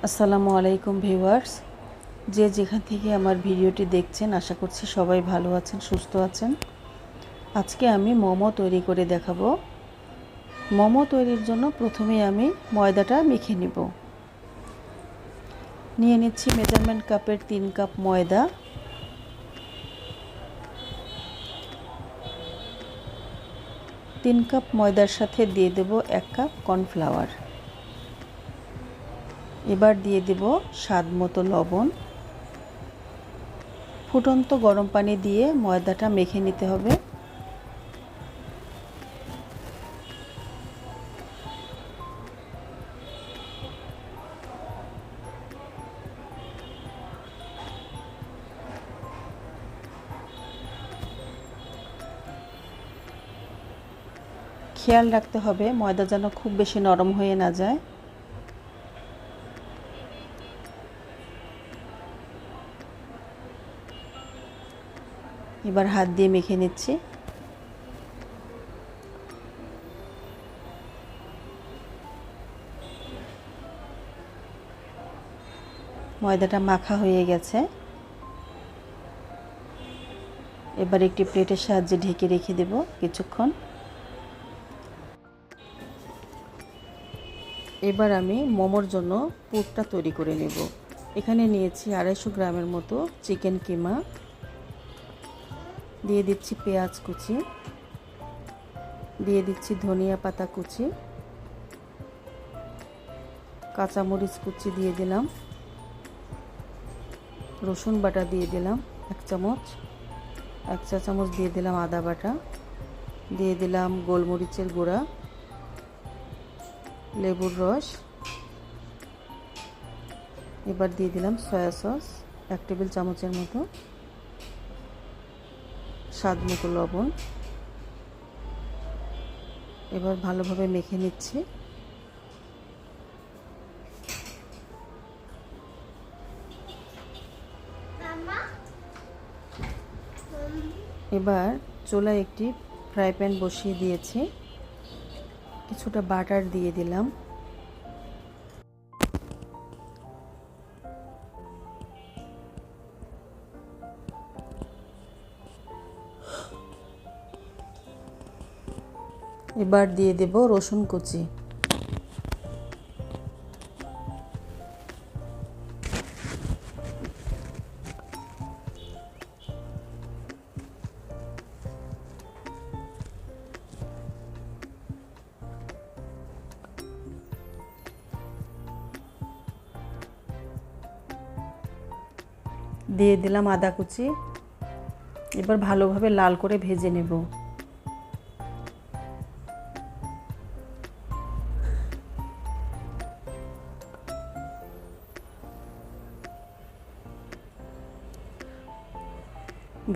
আসসালামু আলাইকুম ভিউয়ার্স, যে যেখান থেকে আমার ভিডিওটি দেখছেন আশা করছি সবাই ভালো আছেন, সুস্থ আছেন। আজকে আমি মোমো তৈরি করে দেখাবো। মোমো তৈরির জন্য প্রথমে আমি ময়দাটা মেখে নিব। নিয়ে নিচ্ছি মেজারমেন্ট কাপের 3 কাপ ময়দা, 3 কাপ ময়দার সাথে দিয়ে দেব 1 কাপ কর্নফ্লাওয়ার। এবার দিয়ে দেব স্বাদ মতো লবণ। ফুটন্ত গরম পানি দিয়ে ময়দাটা মেখে নিতে হবে। খেয়াল রাখতে হবে ময়দা যেন খুব বেশি নরম হয়ে না যায়। এবার হাত দিয়ে মেখে নিচ্ছি। ময়দাটা মাখা হয়ে গেছে। এবার একটি প্লেটের সাহায্যে ঢেকে রেখে দেব কিছুক্ষণ। এবার আমি মোমোর জন্য পুরটা তৈরি করে নেব। এখানে নিয়েছি 250 গ্রামের মতো চিকেন কিমা, দিয়ে দিচ্ছি পেঁয়াজ কুচি, দিয়ে দিচ্ছি ধনিয়া পাতা কুচি, কাঁচামরিচ কুচি দিয়ে দিলাম, রসুন বাটা দিয়ে দিলাম 1 চামচ, 1 চা চামচ দিয়ে দিলাম আদা বাটা, দিয়ে দিলাম গোলমরিচের গুঁড়া, লেবুর রস, এবার দিয়ে দিলাম সয়া সস 1 টেবিল চামচের মতো, স্বাদ মতো লবণ। এবার ভালোভাবে মেখে নিচ্ছি। এবার চুলায় একটি ফ্রাই প্যান বসিয়ে দিয়েছি, কিছুটা বাটার দিয়ে দিলাম। এবার দিয়ে দেব রসুন কুচি। দিয়ে দিলাম আদা কুচি। এবার ভালোভাবে লাল করে ভেজে নেব।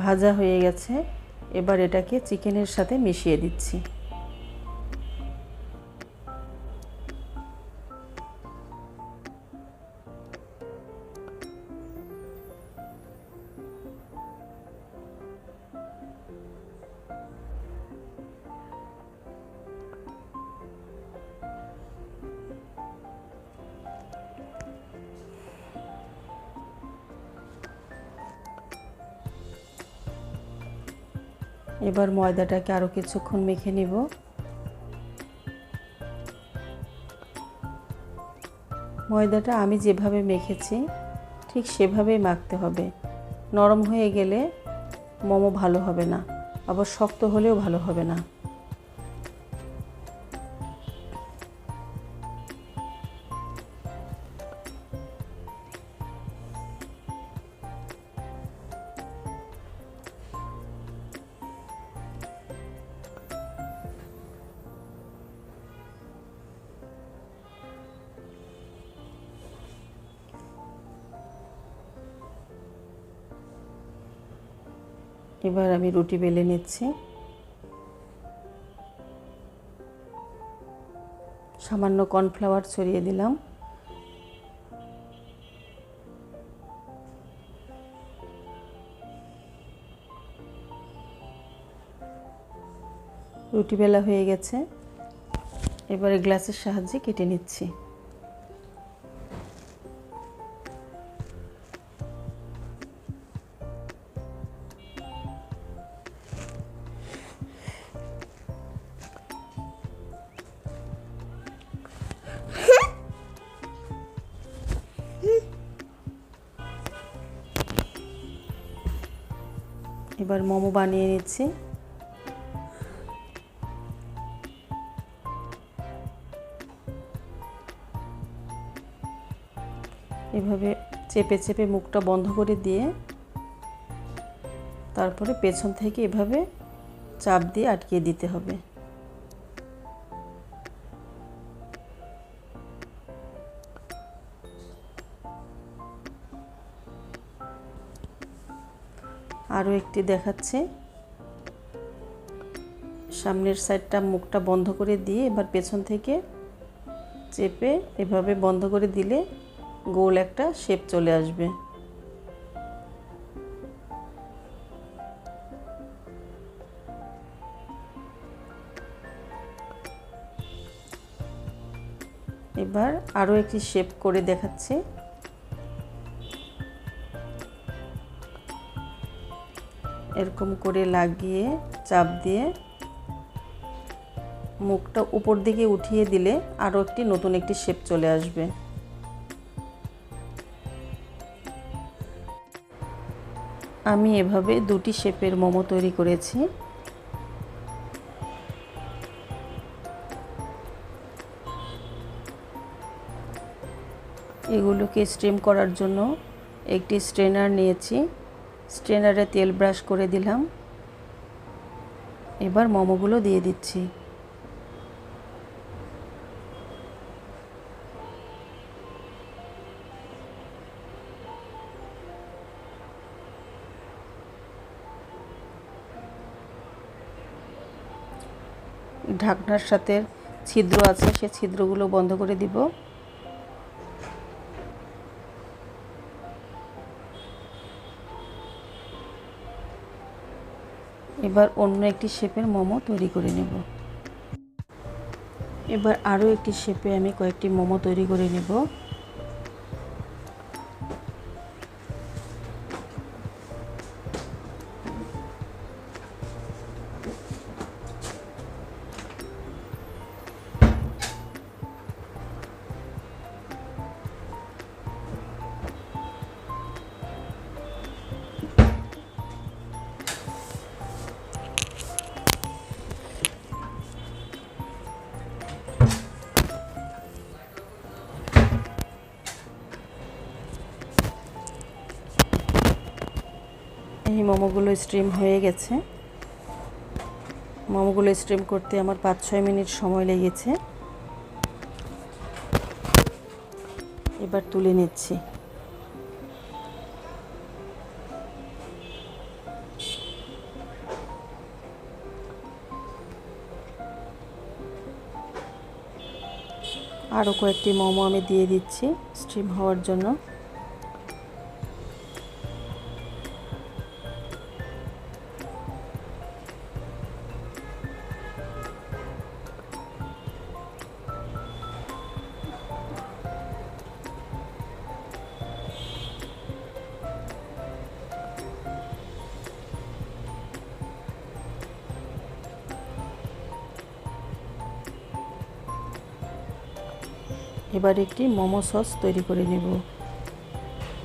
ভাজা হয়ে গেছে। এবার এটাকে চিকেনের সাথে মিশিয়ে দিচ্ছি। এবার ময়দাটাকে আরও কিছুক্ষণ মেখে নিব। ময়দাটা আমি যেভাবে মেখেছি ঠিক সেভাবেই মাখতে হবে। নরম হয়ে গেলে মোমো ভালো হবে না, আবার শক্ত হলেও ভালো হবে না। এবার আমি রুটি বেলে নিচ্ছি। সামান্য কর্নফ্লাওয়ার ছড়িয়ে দিলাম। রুটি বেলা হয়ে গেছে। এবারে গ্লাসের সাহায্যে কেটে নিচ্ছি। এবার মোমো বানিয়ে নিচ্ছি। এভাবে চেপে চেপে মুখটা বন্ধ করে দিয়ে তারপরে পেছন থেকে এভাবে চাপ দিয়ে আটকিয়ে দিতে হবে। আরও একটি দেখাচ্ছে। সামনের সাইডটা মুখটা বন্ধ করে দিয়ে এবার পেছন থেকে চেপে এভাবে বন্ধ করে দিলে গোল একটা শেপ চলে আসবে। এবার আরও একটি শেপ করে দেখাচ্ছি। এরকম করে লাগিয়ে চাপ দিয়ে মুখটা উপর দিকে উঠিয়ে দিলে আরও একটি নতুন একটি শেপ চলে আসবে। আমি এভাবে দুটি শেপের মোমো তৈরি করেছি। এগুলোকে স্টিম করার জন্য একটি স্ট্রেনার নিয়েছি। স্ট্রেনারে তেল ব্রাশ করে দিলাম। এবার মোমোগুলো দিয়ে দিচ্ছি। ঢাকনার সাথে ছিদ্র আছে, সে ছিদ্রগুলো বন্ধ করে দিব। এবার অন্য একটি শেপের মোমো তৈরি করে নেব। এবার আরও একটি শেপে আমি কয়েকটি মোমো তৈরি করে নেব। এই মোমোগুলো স্টিম হয়ে গেছে। মোমোগুলো স্টিম করতে আমার 5-6 মিনিট সময় লেগেছে। এবার তুলে নিচ্ছি। আরও কয়েকটি মোমো আমি দিয়ে দিচ্ছি স্টিম হওয়ার জন্য। এবার একটি মোমো সস তৈরি করে নেব।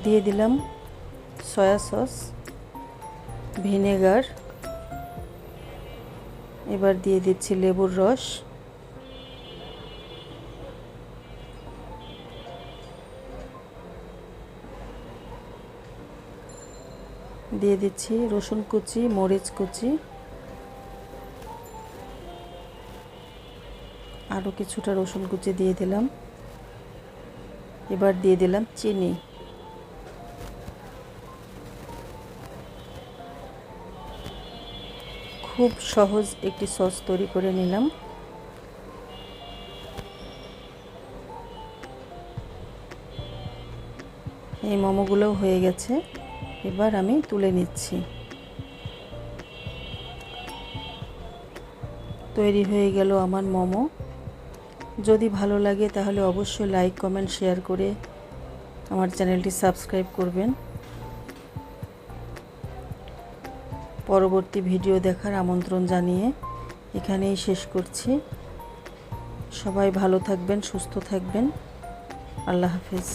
দিয়ে দিলাম সয়া সস, ভিনেগার, এবার দিয়ে দিচ্ছি লেবুর রস, দিয়ে দিচ্ছি রসুন কুচি, মরিচ কুচি, আরও কিছুটা রসুন কুচি দিয়ে দিলাম। এবার দিয়ে দিলাম চিনি। খুব সহজ একটি সস তৈরি করে নিলাম। এই মোমোগুলো হয়ে গেছে। এবার আমি তুলে নিচ্ছি। তৈরি হয়ে গেল আমার মোমো। যদি ভালো লাগে তাহলে অবশ্যই লাইক, কমেন্ট, শেয়ার করে আমার চ্যানেলটি সাবস্ক্রাইব করবেন। পরবর্তী ভিডিও দেখার আমন্ত্রণ জানিয়ে এখানেই শেষ করছি। সবাই ভালো থাকবেন, সুস্থ থাকবেন। আল্লাহ হাফেজ।